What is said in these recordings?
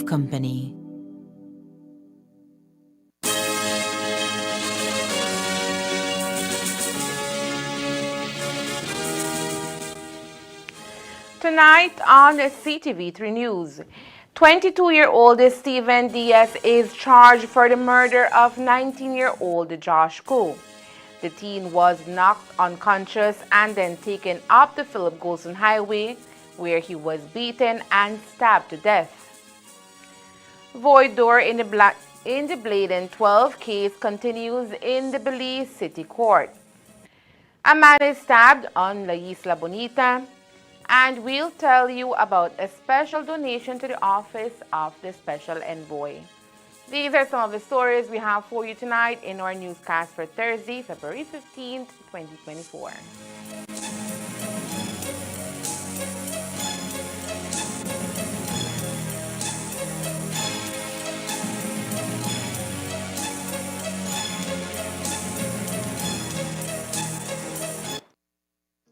of company. Tonight on CTV3 News, 22-year-old Stephen Diaz is charged for the murder of 19-year-old Josh Koo. The teen was knocked unconscious and then taken up the Philip Golson Highway, where he was beaten and stabbed to death. Void door in the Bladen 12 case continues in the Belize City Court. A man is stabbed on La Isla Bonita, and we'll tell you about a special donation to the Office of the Special Envoy. These are some of the stories we have for you tonight in our newscast for Thursday, February 15th, 2024.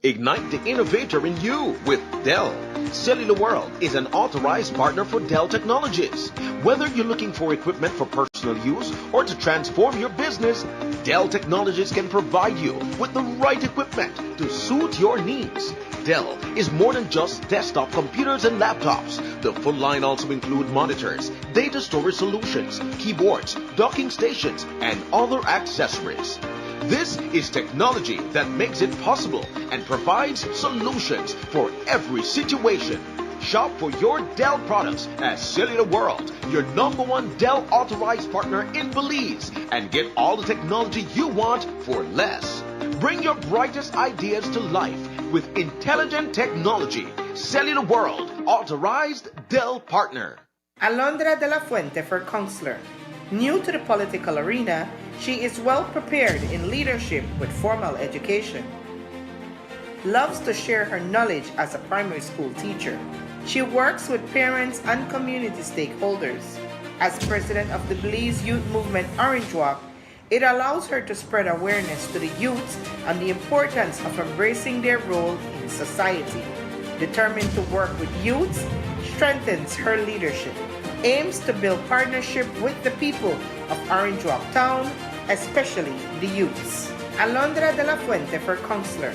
Ignite the innovator in you with Dell. Cellular World is an authorized partner for Dell Technologies. Whether you're looking for equipment for personal use or to transform your business, Dell Technologies can provide you with the right equipment to suit your needs. Dell is more than just desktop computers and laptops. The full line also includes monitors, data storage solutions, keyboards, docking stations, and other accessories. This is technology that makes it possible and provides solutions for every situation. Shop for your Dell products at Cellular World, your #1 Dell authorized partner in Belize, and get all the technology you want for less. Bring your brightest ideas to life with intelligent technology. Cellular World, authorized Dell partner. Alondra de la Fuente for counselor. New to the political arena, she is well prepared in leadership with formal education. Loves to share her knowledge as a primary school teacher. She works with parents and community stakeholders. As president of the Belize Youth Movement Orange Walk, it allows her to spread awareness to the youths on the importance of embracing their role in society. Determined to work with youths, strengthens her leadership. Aims to build partnership with the people of Orange Walk Town, especially the youths. Alondra de la Fuente for counselor.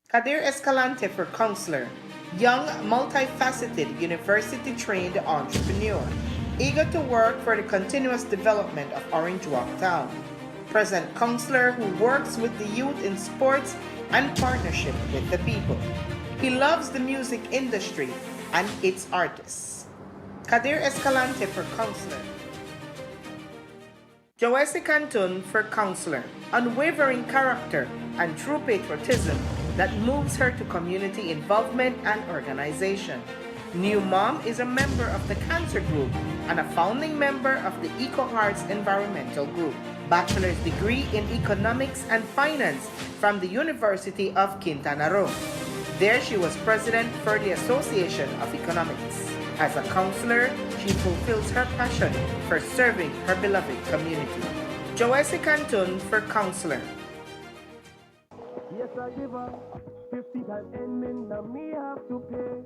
Kadir Escalante for counselor. Young, multifaceted, university-trained entrepreneur. Eager to work for the continuous development of Orange Walk Town. Present counselor who works with the youth in sports and partnership with the people. He loves the music industry and its artists. Kadir Escalante for counselor. Joesse Cantun for counselor. Unwavering character and true patriotism that moves her to community involvement and organization. New mom is a member of the Cancer Group and a founding member of the Eco Hearts Environmental Group. Bachelor's degree in economics and finance from the University of Quintana Roo. There she was president for the Association of Economics. As a counselor, she fulfills her passion for serving her beloved community. Joesse Cantun for counselor. Yes, I give her 50 times ending, now me have to pay.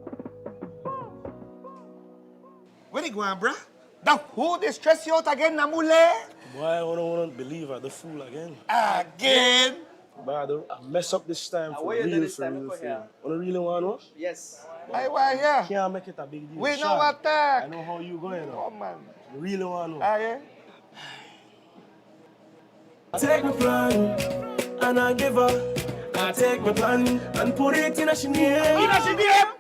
Where you going, bruh? Now, who they stress you out again, Namule? Boy, I don't believe I the fool again. Again? But I mess up this time for real, for real. You really want to know? Yes. I want here. Can't make it a big deal. We know Sean, what that. I know how you going now. Oh, man. You really want to know? Yeah? Take my plan, and I give her. I take my plan, and put it in a shiniem. In a shiniem?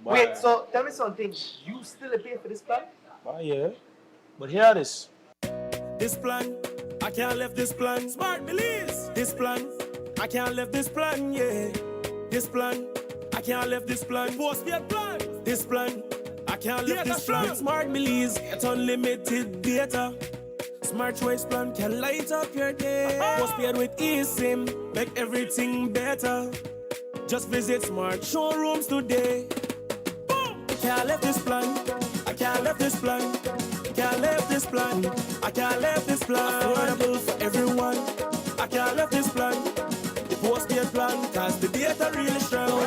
Wait, so tell me something. You still pay for this plan? Yeah. But hear this. This plan, I can't left this plan. Smart Belize. This plan, I can't left this plan, yeah. This plan, I can't left this plan. Postpaid plan. This plan, I can't left this plan. With Smart Belize, get unlimited data. Smart choice plan can light up your day. Postpaid with eSIM, make everything better. Just visit Smart showrooms today. Boom! I can't left this plan. I can't left this plan. Can't left this plan. I can't left this plan. Affordable for everyone. I can't left this plan. The postpaid plan, cause the data really strong.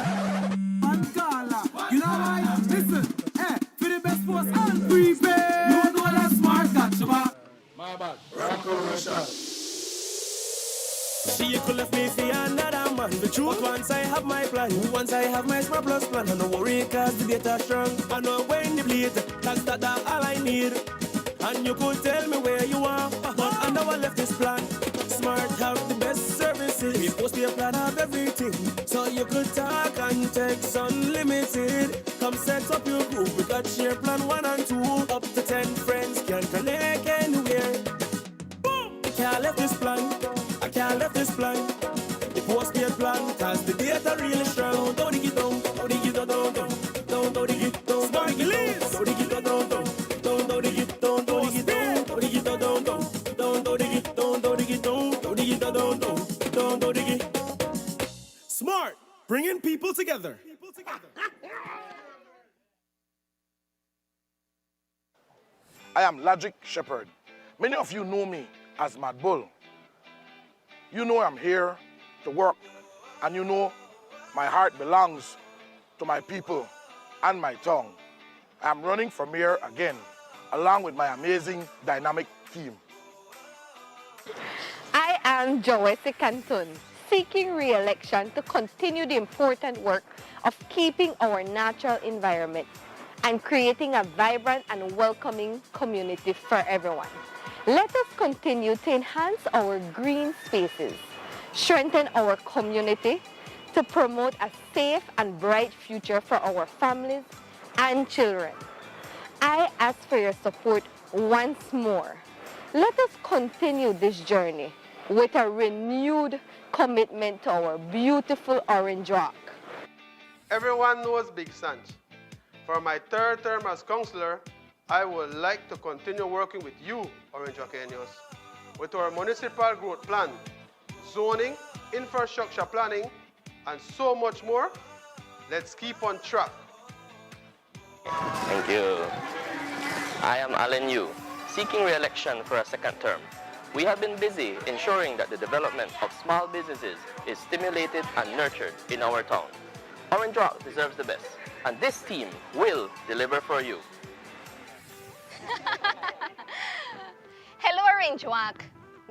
You know why? Listen. She could left me for another man. The truth, once I have my plan, once I have my smart plus plan, I no worry cause the data strong. I know when the bleed, that's all I need. And you could tell me where you are, but I know I left this plan. Smart have the best services. We post a plan of everything, so you could talk and text unlimited. Come set up your group. We got share plan 1 and 2. Up to 10 friends can connect anywhere. Boom! I can't let this plan. I can't let this plan. The post-paid plan, cause the data really strong. Don't dig it down, don't dig it down, don't dig it down, don't dig it down, don't dig it down, don't dig it down, don't dig it down, don't dig it down, don't dig it down, don't dig it down, don't dig it down, don't dig it. Smart, bringing people together. I am Logic Shepherd. Many of you know me as Mad Bull. You know I'm here to work, and you know my heart belongs to my people and my tongue. I'm running for mayor again, along with my amazing dynamic team. I am Joyce Canton, seeking re-election to continue the important work of keeping our natural environment and creating a vibrant and welcoming community for everyone. Let us continue to enhance our green spaces, strengthen our community to promote a safe and bright future for our families and children. I ask for your support once more. Let us continue this journey with a renewed commitment to our beautiful Orange Rock. Everyone knows Big Sanch. For my 3rd term as councillor, I would like to continue working with you, Orange Rockeños, with our municipal growth plan, zoning, infrastructure planning, and so much more. Let's keep on track. Thank you. I am Alan Yu, seeking re-election for a 2nd term. We have been busy ensuring that the development of small businesses is stimulated and nurtured in our town. Orange Rock deserves the best, and this team will deliver for you. Hello, Orange Rock.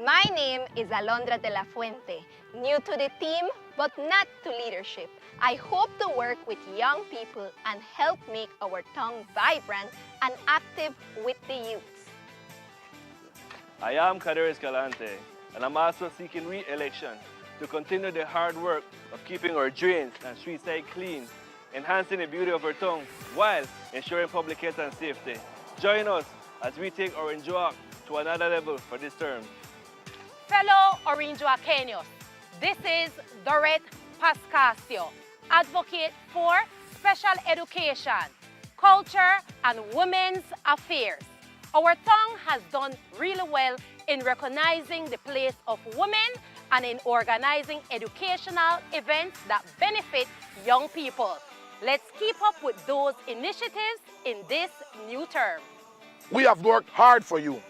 My name is Alondra de la Fuente, new to the team but not to leadership. I hope to work with young people and help make our town vibrant and active with the youth. I am Kader Escalante, and I'm also seeking re-election to continue the hard work of keeping our drains and street side clean, enhancing the beauty of our town while ensuring public health and safety. Join us as we take Orange Rock to another level for this term. Fellow Orange Rockeños, this is Dorette Pascasio, advocate for special education, culture, and women's affairs. Our town has done really well in recognizing the place of women and in organizing educational events that benefit young people. Let's keep up with those initiatives in this new term. We have worked hard for you,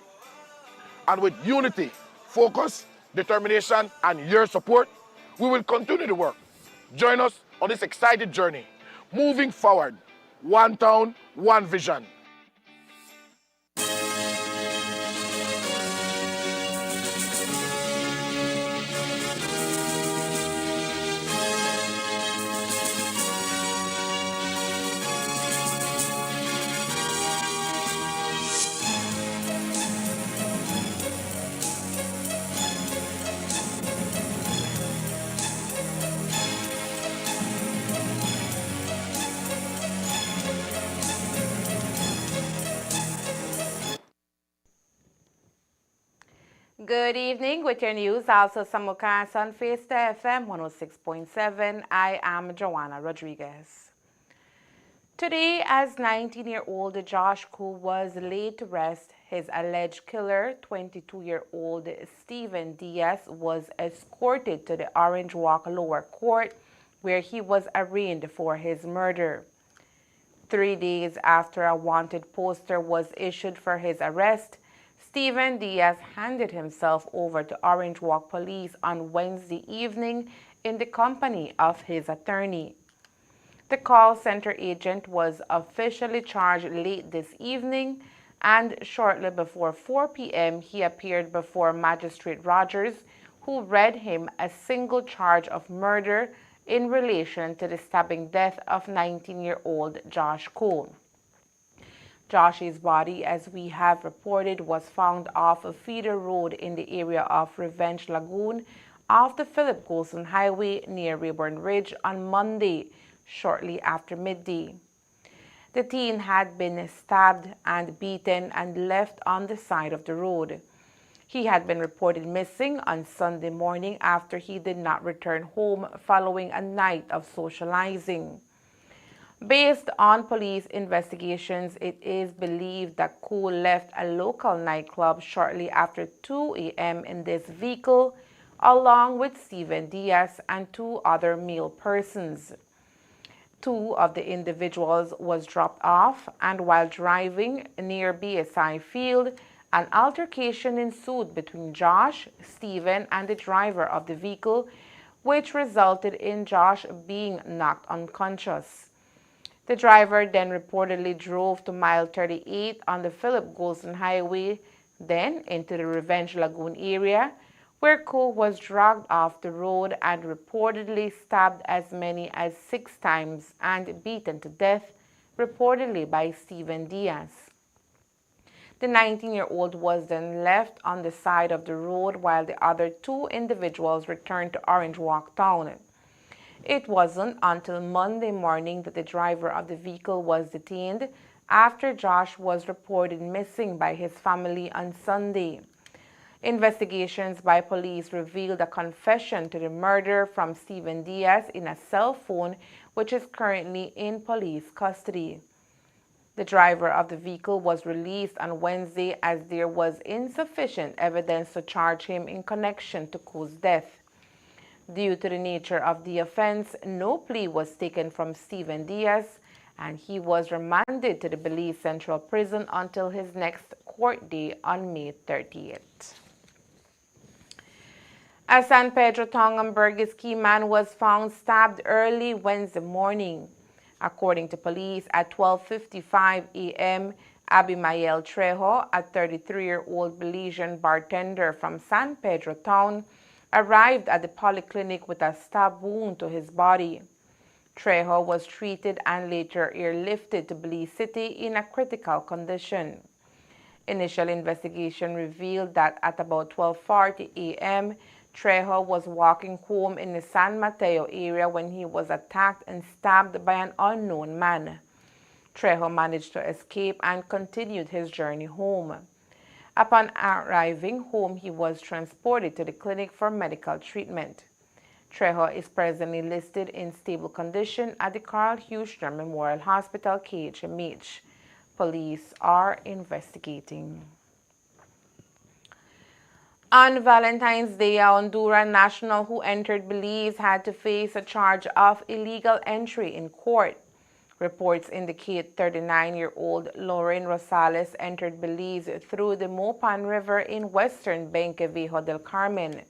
and with unity, focus, determination, and your support, we will continue to work. Join us on this exciting journey, moving forward, one town, one vision. Good evening with your news, also simulcast on Fiesta FM 106.7. I am Joanna Rodriguez. Today, as 19-year-old Josh Koo was laid to rest, his alleged killer, 22-year-old Steven Diaz, was escorted to the Orange Walk lower court where he was arraigned for his murder. 3 days after a wanted poster was issued for his arrest, Steven Diaz handed himself over to Orange Walk Police on Wednesday evening in the company of his attorney. The call center agent was officially charged late this evening and shortly before 4 p.m. he appeared before Magistrate Rogers, who read him a single charge of murder in relation to the stabbing death of 19-year-old Josh Cole. Josh's body, as we have reported, was found off a feeder road in the area of Revenge Lagoon off the Philip Golson Highway near Rayburn Ridge on Monday, shortly after midday. The teen had been stabbed and beaten and left on the side of the road. He had been reported missing on Sunday morning after he did not return home following a night of socializing. Based on police investigations, it is believed that Cole left a local nightclub shortly after 2 a.m. in this vehicle, along with Steven Diaz and 2 other male persons. 2 of the individuals was dropped off, and while driving near BSI Field, an altercation ensued between Josh, Steven, and the driver of the vehicle, which resulted in Josh being knocked unconscious. The driver then reportedly drove to mile 38 on the Philip Golson Highway, then into the Revenge Lagoon area, where Cole was dragged off the road and reportedly stabbed as many as 6 times and beaten to death, reportedly by Steven Diaz. The 19-year-old was then left on the side of the road while the other 2 individuals returned to Orange Walk Town. It wasn't until Monday morning that the driver of the vehicle was detained after Josh was reported missing by his family on Sunday. Investigations by police revealed a confession to the murder from Steven Diaz in a cell phone, which is currently in police custody. The driver of the vehicle was released on Wednesday as there was insufficient evidence to charge him in connection to Cole's death. Due to the nature of the offense, no plea was taken from Steven Diaz, and he was remanded to the Belize Central Prison until his next court day on May 30th. A San Pedro Tongamburgis key man was found stabbed early Wednesday morning. According to police, at 12:55 a.m., Abimael Trejo, a 33-year-old Belizean bartender from San Pedro Town, arrived at the polyclinic with a stab wound to his body. Trejo was treated and later airlifted to Belize City in a critical condition. Initial investigation revealed that at about 12:40 a.m., Trejo was walking home in the San Mateo area when he was attacked and stabbed by an unknown man. Trejo managed to escape and continued his journey home. Upon arriving home, he was transported to the clinic for medical treatment. Trejo is presently listed in stable condition at the Carl Huchner Memorial Hospital, KHMH. Police are investigating. On Valentine's Day, a Honduran national who entered Belize had to face a charge of illegal entry in court. Reports indicate 39-year-old Lauren Rosales entered Belize through the Mopan River in western Benque Viejo del Carmen.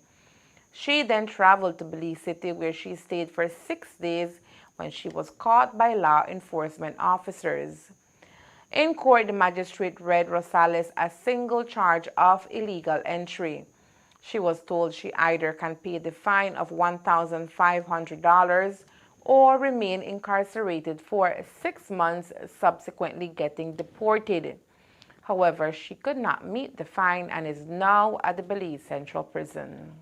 She then traveled to Belize City, where she stayed for 6 days when she was caught by law enforcement officers. In court, the magistrate read Rosales a single charge of illegal entry. She was told she either can pay the fine of $1,500 or remain incarcerated for 6 months, subsequently getting deported. However, she could not meet the fine and is now at the Belize Central Prison.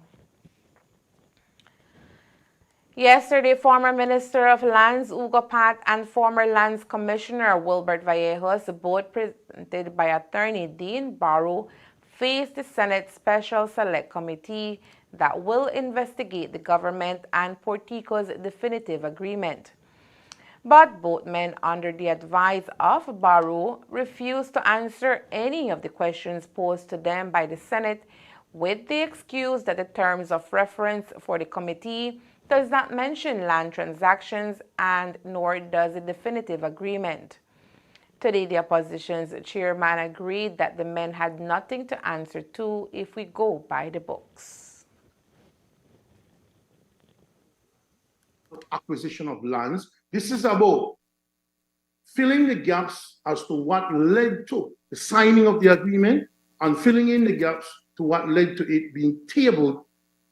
Yesterday, former Minister of Lands Hugo Pat and former Lands Commissioner Wilbert Vallejos, both presented by attorney Dean Barrow, faced the Senate Special Select Committee that will investigate the government and Portico's definitive agreement. But both men, under the advice of Barrow, refused to answer any of the questions posed to them by the Senate, with the excuse that the terms of reference for the committee does not mention land transactions and nor does the definitive agreement. Today, the opposition's chairman agreed that the men had nothing to answer to if we go by the books. Acquisition of lands. This is about filling the gaps as to what led to the signing of the agreement, and filling in the gaps to what led to it being tabled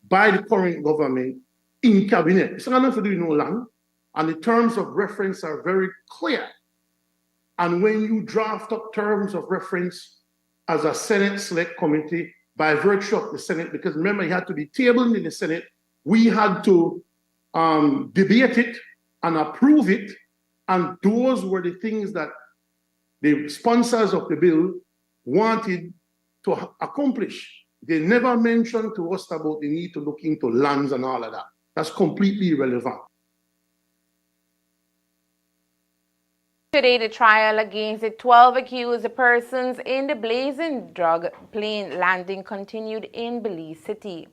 by the current government in cabinet. It's not enough to do no long, and the terms of reference are very clear. And when you draft up terms of reference as a Senate Select Committee by virtue of the Senate, because remember, it had to be tabled in the Senate, we had to debate it and approve it, and those were the things that the sponsors of the bill wanted to accomplish. They never mentioned to us about the need to look into lands and all of that. That's completely irrelevant. Today, the trial against the 12 accused persons in the blazing drug plane landing continued in Belize City.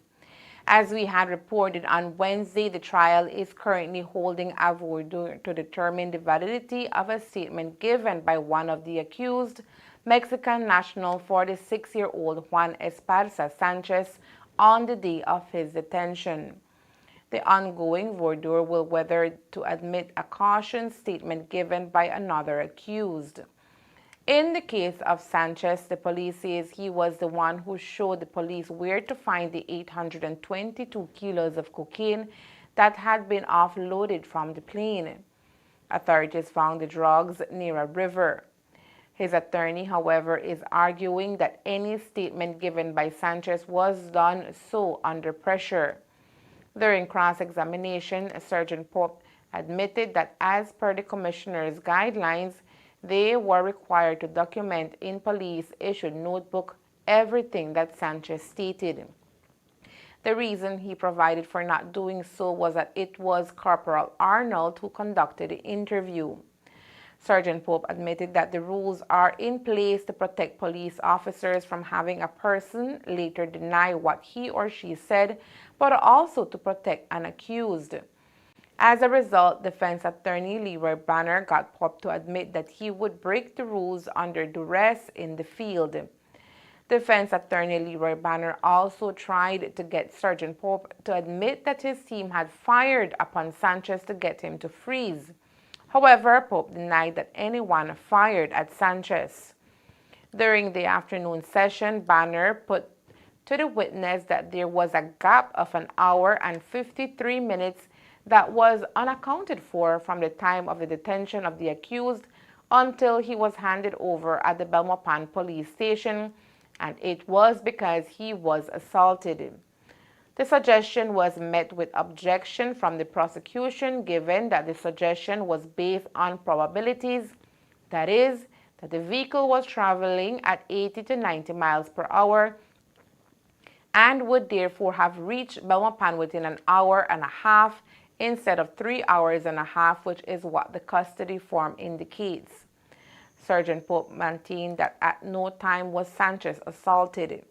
As we had reported on Wednesday, the trial is currently holding a voir dire to determine the validity of a statement given by one of the accused, Mexican national 46-year-old Juan Esparza Sanchez, on the day of his detention. The ongoing voir dire will whether to admit a caution statement given by another accused. In the case of Sanchez, the police says he was the one who showed the police where to find the 822 kilos of cocaine that had been offloaded from the plane. Authorities found the drugs near a river. His attorney, however, is arguing that any statement given by Sanchez was done so under pressure. During cross-examination, Sergeant Pope admitted that as per the commissioner's guidelines, they were required to document in police-issued notebook everything that Sanchez stated. The reason he provided for not doing so was that it was Corporal Arnold who conducted the interview. Sergeant Pope admitted that the rules are in place to protect police officers from having a person later deny what he or she said, but also to protect an accused. As a result, defense attorney Leroy Banner got Pope to admit that he would break the rules under duress in the field. Defense attorney Leroy Banner also tried to get Sergeant Pope to admit that his team had fired upon Sanchez to get him to freeze. However, Pope denied that anyone fired at Sanchez. During the afternoon session, Banner put to the witness that there was a gap of 1 hour and 53 minutes that was unaccounted for from the time of the detention of the accused until he was handed over at the Belmopan police station, and it was because he was assaulted. The suggestion was met with objection from the prosecution, given that the suggestion was based on probabilities, that is, that the vehicle was traveling at 80 to 90 miles per hour and would therefore have reached Belmopan within 1 hour and a half instead of 3 hours and a half, which is what the custody form indicates. Sergeant Pope maintained that at no time was Sanchez assaulted.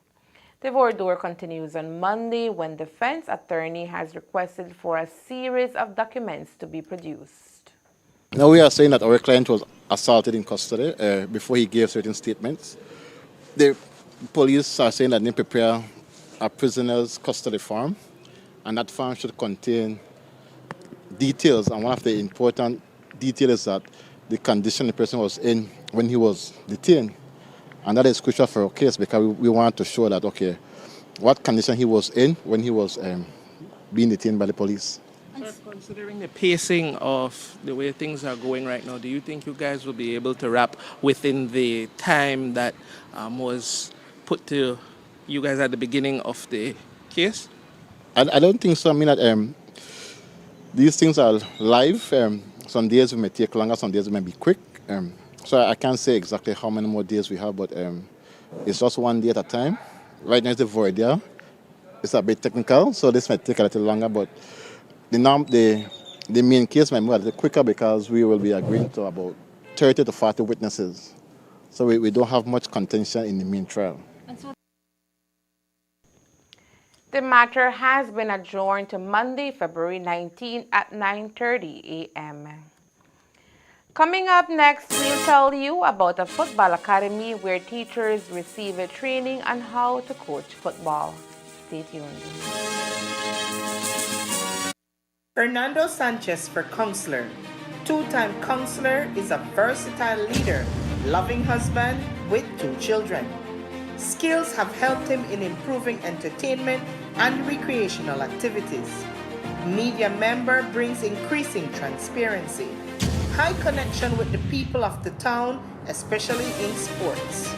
The voir dire continues on Monday when defense attorney has requested for a series of documents to be produced. Now we are saying that our client was assaulted in custody before he gave certain statements. The police are saying that they prepare a prisoner's custody form, and that form should contain details, and one of the important details is that the condition the person was in when he was detained. And that is crucial for our case because we want to show that, okay, what condition he was in when he was being detained by the police. Considering the pacing of the way things are going right now, do you think you guys will be able to wrap within the time that was put to you guys at the beginning of the case? I don't think so. I mean that these things are live. Some days we may take longer, some days we may be quick. So I can't say exactly how many more days we have, but it's just one day at a time. Right now it's the voir dire. It's a bit technical, so this might take a little longer, but the main case might move a little quicker because we will be agreeing to about 30 to 40 witnesses. So we don't have much contention in the main trial. The matter has been adjourned to Monday, February 19 at 9:30 a.m. Coming up next, we'll tell you about a football academy where teachers receive a training on how to coach football. Stay tuned. Fernando Sanchez for counselor. Two-time counselor is a versatile leader loving husband with 2 children. Skills have helped him in improving entertainment and recreational activities. Media member brings increasing transparency. High connection with the people of the town, especially in sports.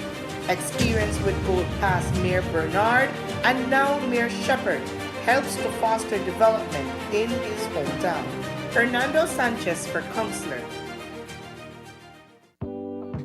Experience with both past Mayor Bernard and now Mayor Shepherd helps to foster development in his hometown. Hernando Sanchez for Counselor.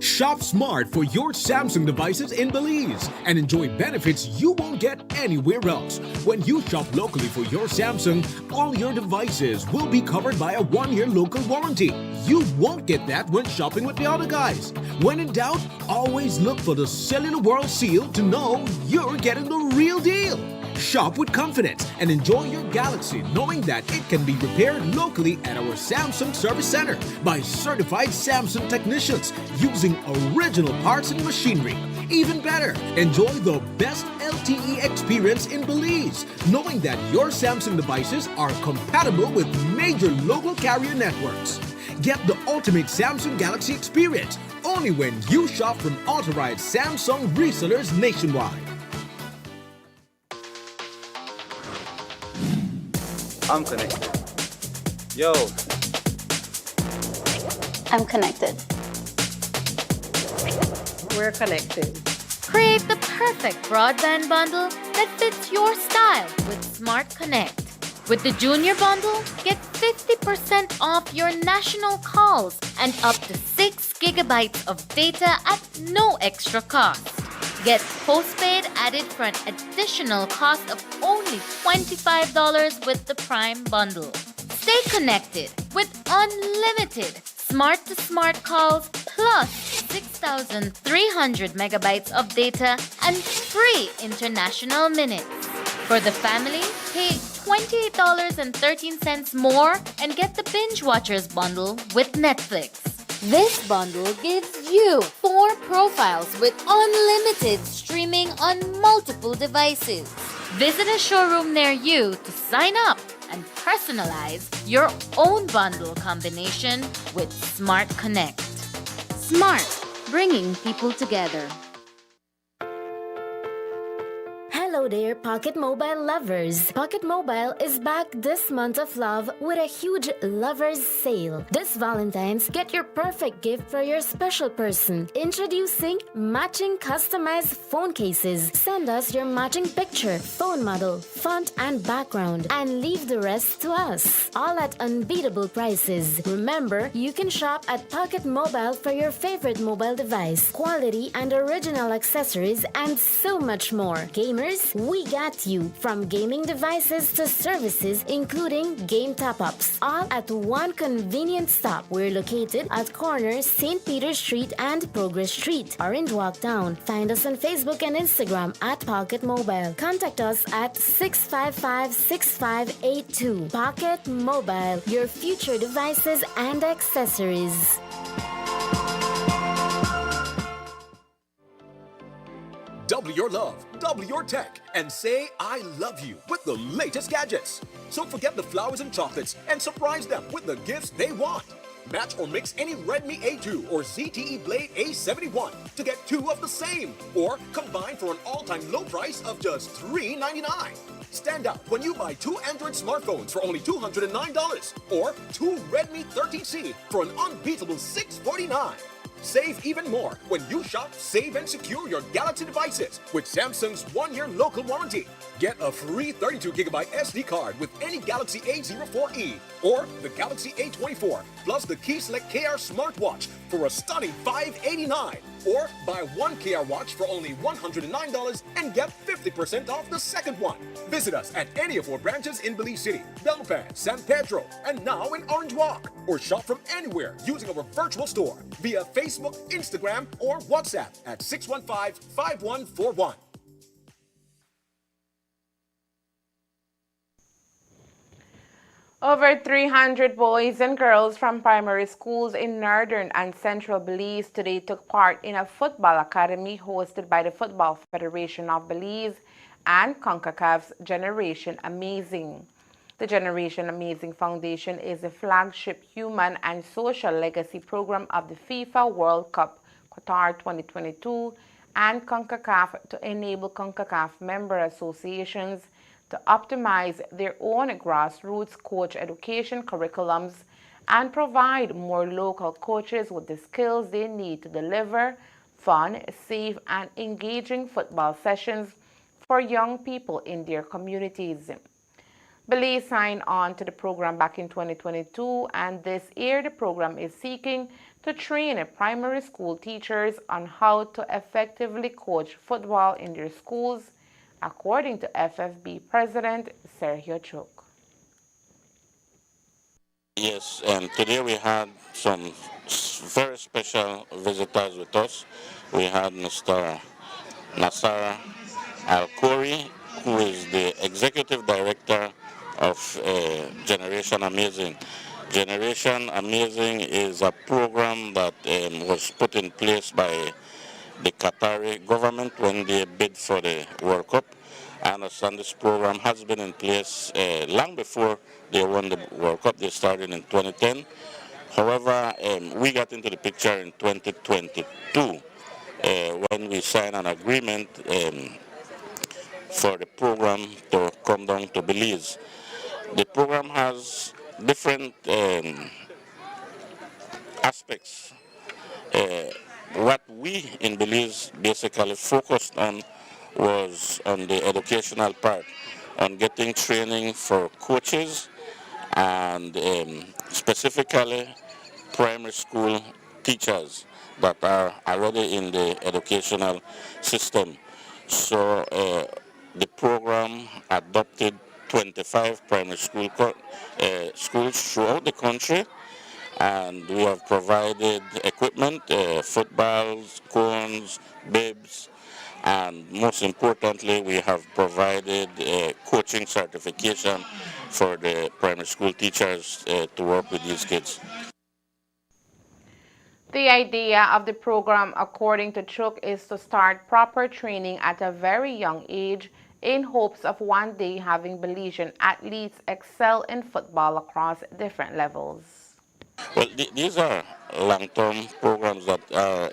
Shop smart for your Samsung devices in Belize and enjoy benefits you won't get anywhere else. When you shop locally for your Samsung, all your devices will be covered by a 1-year local warranty. You won't get that when shopping with the other guys. When in doubt, always look for the Cellular World seal to know you're getting the real deal. Shop with confidence and enjoy your Galaxy knowing that it can be repaired locally at our Samsung Service Center by certified Samsung technicians using original parts and machinery. Even better, enjoy the best LTE experience in Belize, knowing that your Samsung devices are compatible with major local carrier networks. Get the ultimate Samsung Galaxy experience only when you shop from authorized Samsung resellers nationwide. I'm connected. Yo. I'm connected. We're connected. Create the perfect broadband bundle that fits your style with Smart Connect. With the Junior Bundle, get 50% off your national calls and up to 6 gigabytes of data at no extra cost. Get postpaid added for an additional cost of only $25 with the Prime Bundle. Stay connected with unlimited smart-to-smart calls plus 6,300 megabytes of data and free international minutes. For the family, pay $28.13 more and get the Binge Watchers Bundle with Netflix. This bundle gives you 4 profiles with unlimited streaming on multiple devices. Visit a showroom near you to sign up and personalize your own bundle combination with Smart Connect. Smart, bringing people together. Hello there, Pocket Mobile lovers. Pocket Mobile is back this month of love with a huge lovers sale. This Valentine's, get your perfect gift for your special person. Introducing matching customized phone cases. Send us your matching picture, phone model, font and background, and leave the rest to us. All at unbeatable prices. Remember, you can shop at Pocket Mobile for your favorite mobile device, quality and original accessories, and so much more. Gamers, we got you. From gaming devices to services, including game top-ups, all at one convenient stop. We're located at corner St. Peter Street and Progress Street, Orange Walk Down. Find us on Facebook and Instagram at Pocket Mobile. Contact us at 655-6582. Pocket Mobile, your future devices and accessories. Double your love, double your tech, and say I love you with the latest gadgets. So forget the flowers and chocolates and surprise them with the gifts they want. Match or mix any Redmi A2 or ZTE Blade A71 to get 2 of the same, or combine for an all-time low price of just $399. Stand out when you buy 2 Android smartphones for only $209 or 2 Redmi 13C for an unbeatable $649. Save even more when you shop, save, and secure your Galaxy devices with Samsung's 1-year local warranty. Get a free 32GB SD card with any Galaxy A04e or the Galaxy A24, plus the Key Select KR smartwatch for a stunning $589. Or buy 1 KR watch for only $109 and get 50% off the second one. Visit us at any of our branches in Belize City, Belpan, San Pedro, and now in Orange Walk. Or shop from anywhere using our virtual store via Facebook, Instagram, or WhatsApp at 615-5141. Over 300 boys and girls from primary schools in northern and central Belize today took part in a football academy hosted by the Football Federation of Belize and CONCACAF's Generation Amazing. The Generation Amazing Foundation is the flagship human and social legacy program of the FIFA World Cup Qatar 2022 and CONCACAF to enable CONCACAF member associations to optimize their own grassroots coach education curriculums and provide more local coaches with the skills they need to deliver fun, safe, and engaging football sessions for young people in their communities. Belize signed on to the program back in 2022, and this year the program is seeking to train primary school teachers on how to effectively coach football in their schools, according to FFB President Sergio Chuk. Yes, and today we had some very special visitors with us. We had Mr. Nasara Al-Khoury, who is the Executive Director of Generation Amazing. Generation Amazing is a program that was put in place by the Qatari government when they bid for the World Cup. I understand this program has been in place long before they won the World Cup. They started in 2010. However, we got into the picture in 2022 when we signed an agreement for the program to come down to Belize. The program has different aspects. What we in Belize basically focused on was on the educational part, on getting training for coaches and specifically primary school teachers that are already in the educational system. So the program adopted 25 primary schools throughout the country, and we have provided equipment, footballs, cones, bibs, and most importantly, we have provided coaching certification for the primary school teachers to work with these kids. The idea of the program, according to Chuk, is to start proper training at a very young age in hopes of one day having Belizean athletes excel in football across different levels. Well, these are long-term programs that are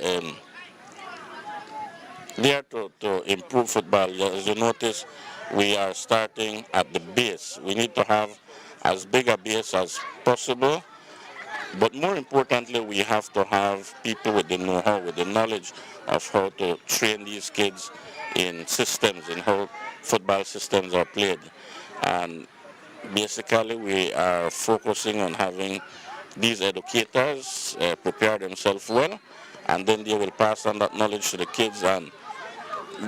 there to improve football. As you notice, we are starting at the base. We need to have as big a base as possible, but more importantly, we have to have people with the know-how, with the knowledge of how to train these kids in systems, in how football systems are played. And basically, we are focusing on having these educators prepare themselves well, and then they will pass on that knowledge to the kids, and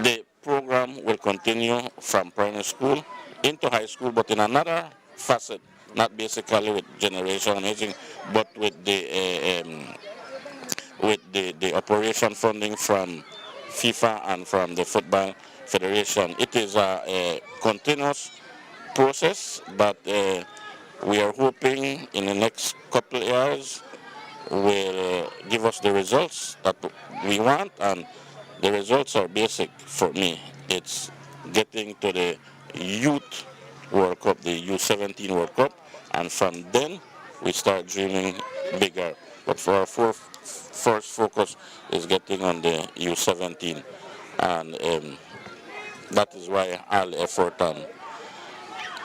the program will continue from primary school into high school, but in another facet, not basically with Generation Amazing, but with the operation funding from FIFA and from the Football Federation. It is a continuous process, but we are hoping in the next couple of years will give us the results that we want, and the results are basic for me. It's getting to the Youth World Cup, the U17 World Cup, and from then we start dreaming bigger. But for our first focus is getting on the U17, and that is why all effort on.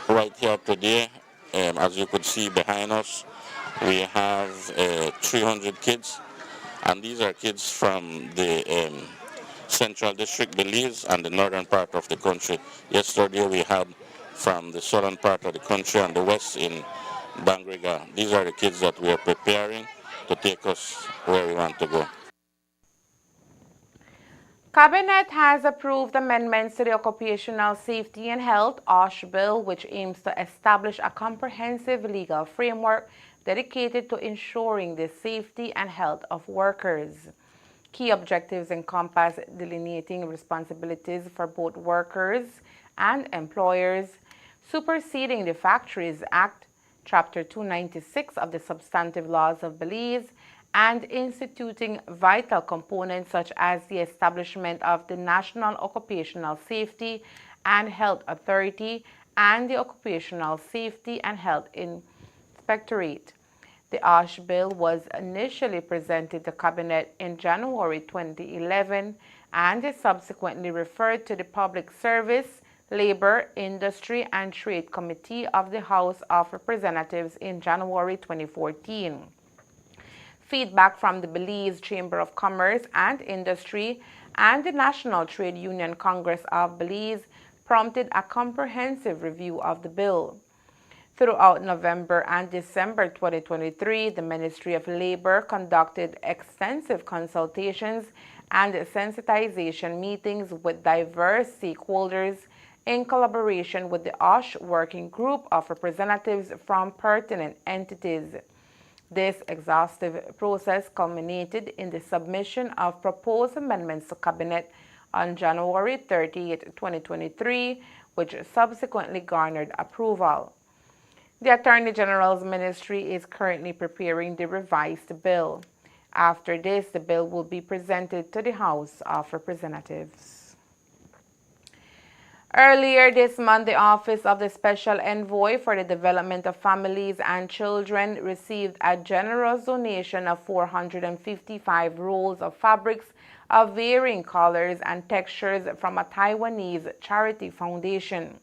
Right here today, as you could see behind us, we have 300 kids, and these are kids from the Central District, Belize, and the northern part of the country. Yesterday we had from the southern part of the country and the west in Bangriga. These are the kids that we are preparing to take us where we want to go. Cabinet has approved amendments to the Occupational Safety and Health (OSH) bill, which aims to establish a comprehensive legal framework dedicated to ensuring the safety and health of workers. Key objectives encompass delineating responsibilities for both workers and employers, superseding the Factories Act, Chapter 296 of the Substantive Laws of Belize, and instituting vital components such as the establishment of the National Occupational Safety and Health Authority and the Occupational Safety and Health Inspectorate. The OSH bill was initially presented to Cabinet in January 2011 and is subsequently referred to the Public Service, Labor, Industry and Trade Committee of the House of Representatives in January 2014. Feedback from the Belize Chamber of Commerce and Industry and the National Trade Union Congress of Belize prompted a comprehensive review of the bill. Throughout November and December 2023, the Ministry of Labor conducted extensive consultations and sensitization meetings with diverse stakeholders in collaboration with the OSH Working Group of representatives from pertinent entities. This exhaustive process culminated in the submission of proposed amendments to Cabinet on January 30, 2023, which subsequently garnered approval. The Attorney General's ministry is currently preparing the revised bill. After this, the bill will be presented to the House of Representatives. Earlier this month, the Office of the Special Envoy for the Development of Families and Children received a generous donation of 455 rolls of fabrics of varying colors and textures from a Taiwanese charity foundation.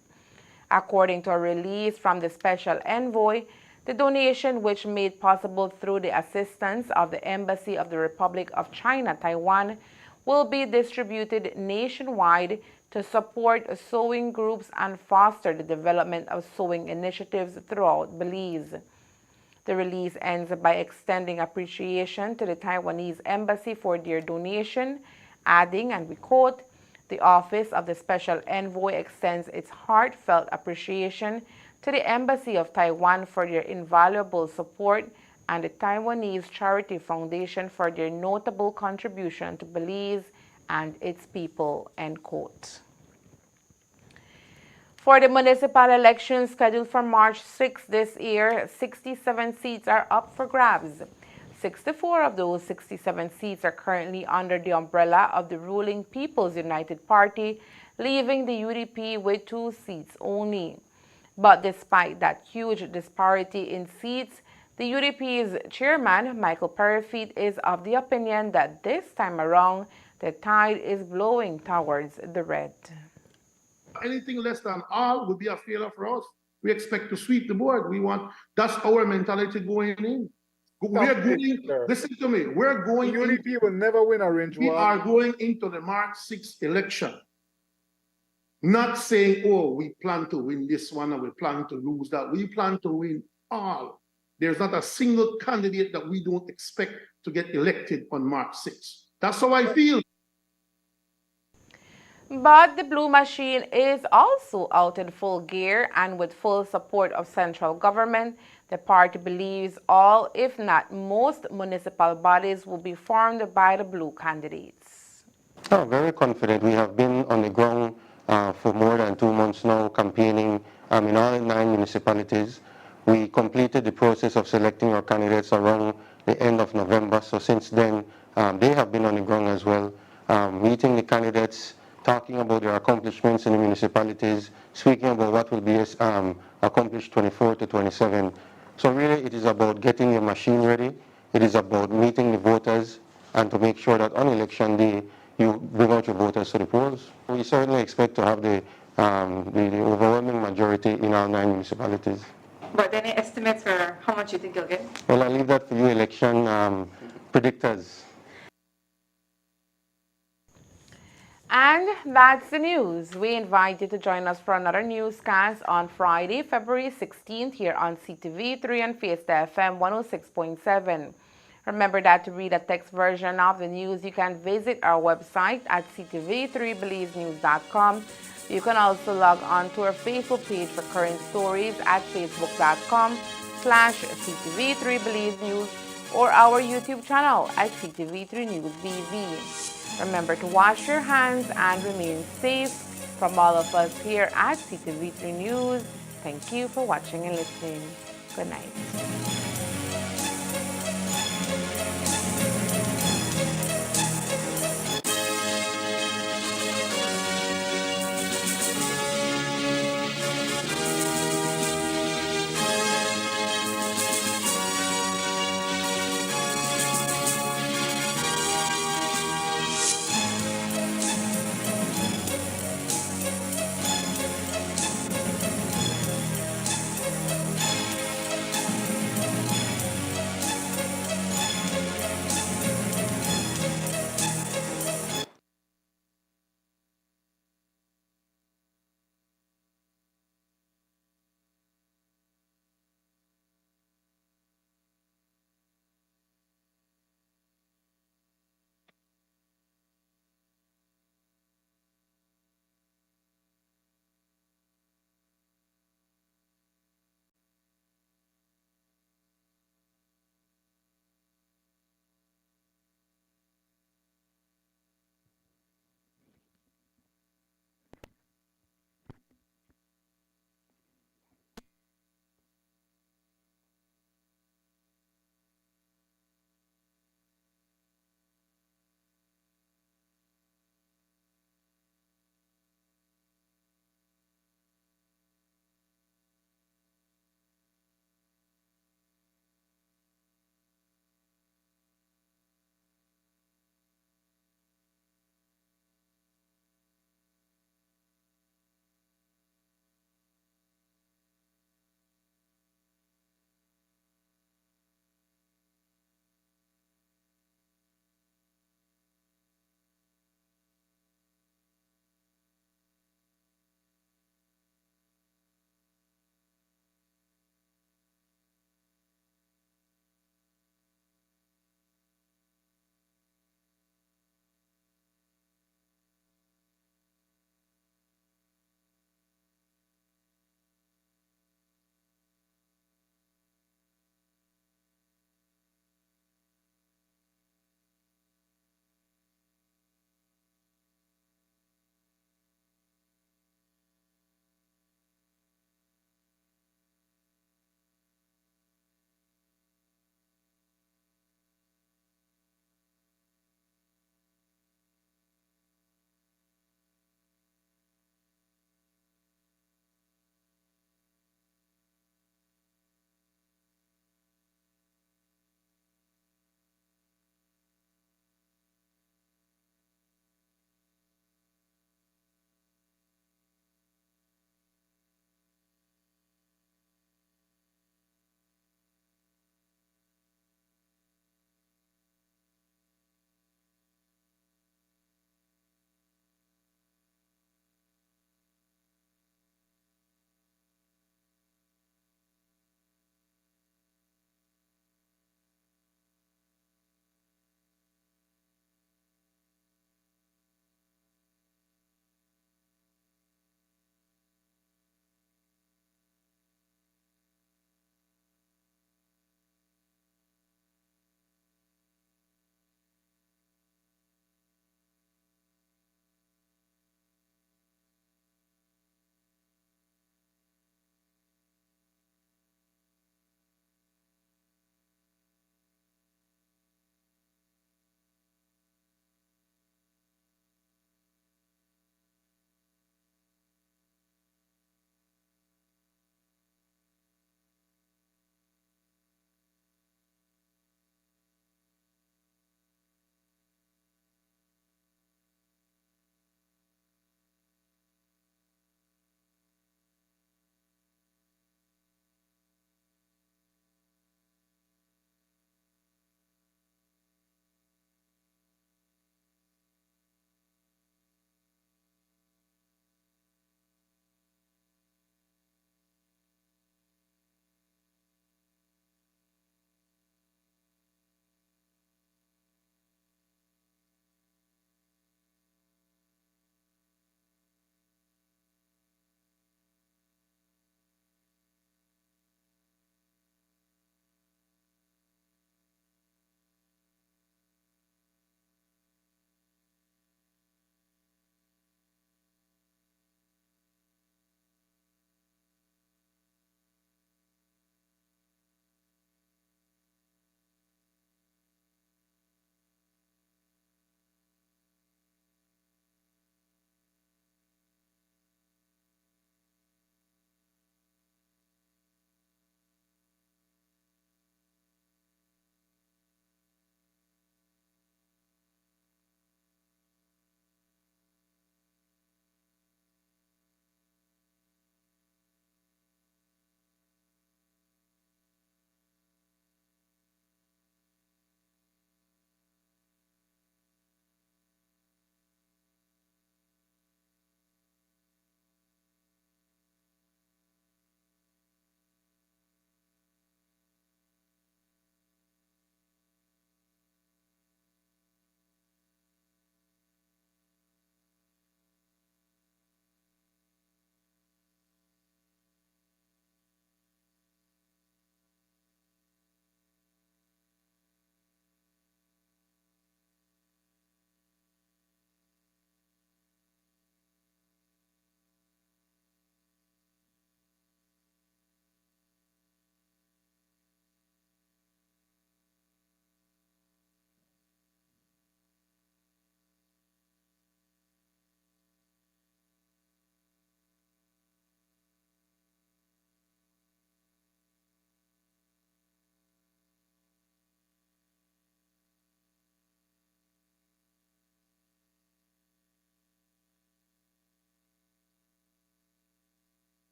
According to a release from the Special Envoy, the donation, which made possible through the assistance of the Embassy of the Republic of China, Taiwan, will be distributed nationwide to support sewing groups and foster the development of sewing initiatives throughout Belize. The release ends by extending appreciation to the Taiwanese Embassy for their donation, adding, and we quote, "The Office of the Special Envoy extends its heartfelt appreciation to the Embassy of Taiwan for their invaluable support and the Taiwanese Charity Foundation for their notable contribution to Belize and its people," end quote. For the municipal elections scheduled for March 6 this year, 67 seats are up for grabs. 64 of those 67 seats are currently under the umbrella of the ruling People's United Party, leaving the UDP with 2 seats only. But despite that huge disparity in seats, the UDP's chairman, Michael Perifeet, is of the opinion that this time around, the tide is blowing towards the red. Anything less than all would be a failure for us. We expect to sweep the board. That's our mentality going in. Listen to me, the UDP will never win a range war. We are going into the March 6th election, not saying, oh, we plan to win this one and we plan to lose that. We plan to win all. There's not a single candidate that we don't expect to get elected on March 6th. That's how I feel. But the blue machine is also out in full gear, and with full support of central government, the party believes all, if not most, municipal bodies will be formed by the blue candidates. Oh, very confident. We have been on the ground for more than 2 months now, campaigning in all 9 municipalities. We completed the process of selecting our candidates around the end of November. So since then, they have been on the ground as well, meeting the candidates, talking about their accomplishments in the municipalities, speaking about what will be accomplished 24 to 27. So really it is about getting the machine ready. It is about meeting the voters and to make sure that on election day you bring out your voters to the polls. We certainly expect to have the overwhelming majority in our 9 municipalities. But any estimates for how much you think you'll get? Well, I'll leave that for you election predictors. And that's the news. We invite you to join us for another newscast on Friday, February 16th here on CTV3 and Fiesta FM 106.7. Remember that to read a text version of the news, you can visit our website at ctv3belizenews.com. You can also log on to our Facebook page for current stories at facebook.com/CTV3BelizeNews or our YouTube channel at CTV3 News BV. Remember to wash your hands and remain safe. From all of us here at CTV3 News, thank you for watching and listening. Good night.